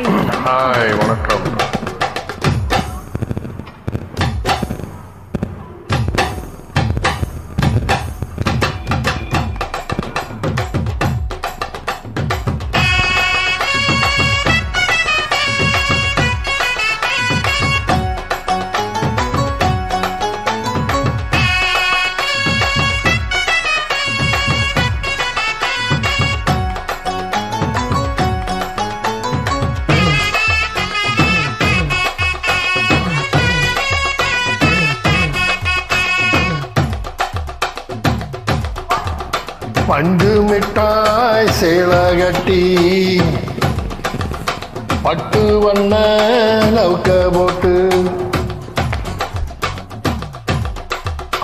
Hi வணக்கம். பண்டு மிட்டாய் சேலகட்டி பட்டு வண்ண லவுக்க போட்டு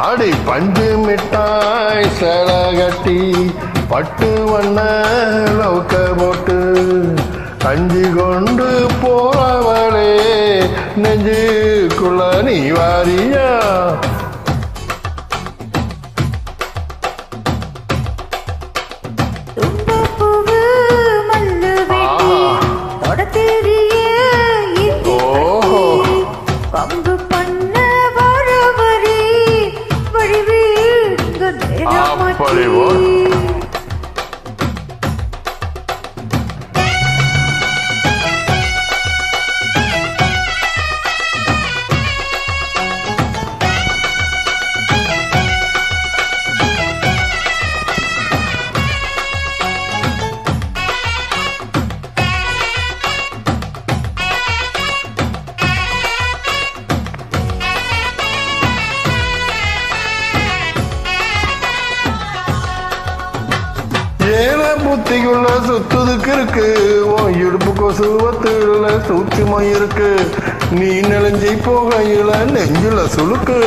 அடி பண்டு மிட்டாய் சேலகட்டி பட்டு வண்ண லவுக்க போட்டு கஞ்சி கொண்டு போறவளே நெஞ்சுக்குள்ள நீ வாரியா? புத்திக்குள்ள சுத்துதுக்கு இருக்கு, உன் இடுப்பு கொசுவத்துல சூட்சுமம் இருக்கு, நீ நெளிஞ்சி போகையில நெஞ்சுல சுழுக்கு.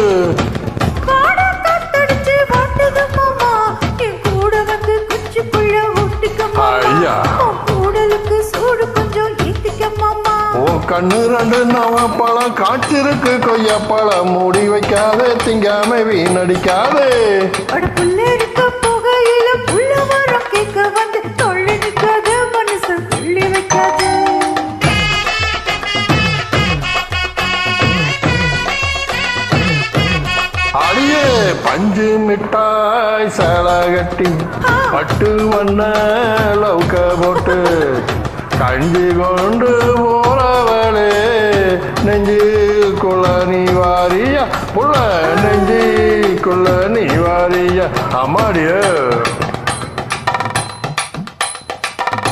கண்ணு ரெண்டு நவப்பழம் காய்ச்சிருக்கு, கொய்யாப்பழம் மூடி வைக்காதே, திங்காம வீணடிக்காதே. அடியே பஞ்சு மிட்டாய் சேலகட்டி பட்டு வண்ண லவுக்க போட்டு கஞ்சி கொண்டு போறவளே நெஞ்சுக்குள்ள நீ வாரியா? புள்ள நெஞ்சுக்குள்ள நீ வாரியா? அம்மாடிய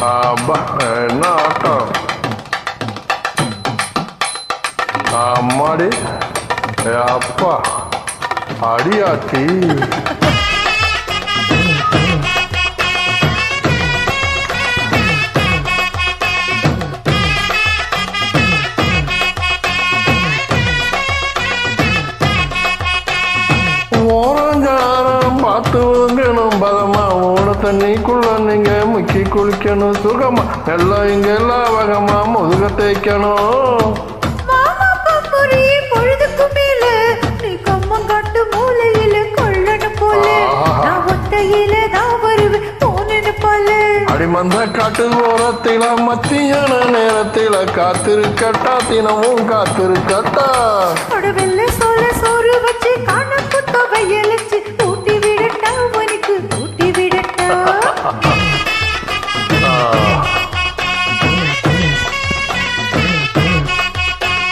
அப்பா என்ன ஆட்டம்! அம்மாடி அப்பா அடியாத்தி! ஓரஞ்சாரம் பார்த்து வாங்கணும் பதமா, ஓட தண்ணிக்குள்ள நீங்க முக்கி குளிக்கணும் சுகமா, எல்லாம் இங்க எல்லா வகமா முதுக தேய்க்கணும். அடிமந்த காட்டு ஓரத்தில மத்தியான நேரத்தில காத்திருக்கட்டா, தினமும் காத்திருக்கட்டா.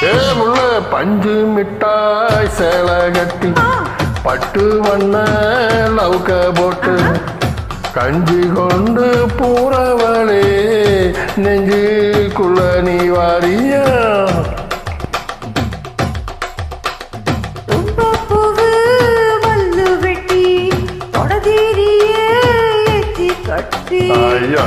ஏ முள்ள பஞ்சு மிட்டாய் சேலகட்டி பட்டு வண்ண லவுக்க போட்டு கஞ்சி கொண்டு போறவளே நெஞ்சுக்குள்ள நீ வாரியா? ஐயா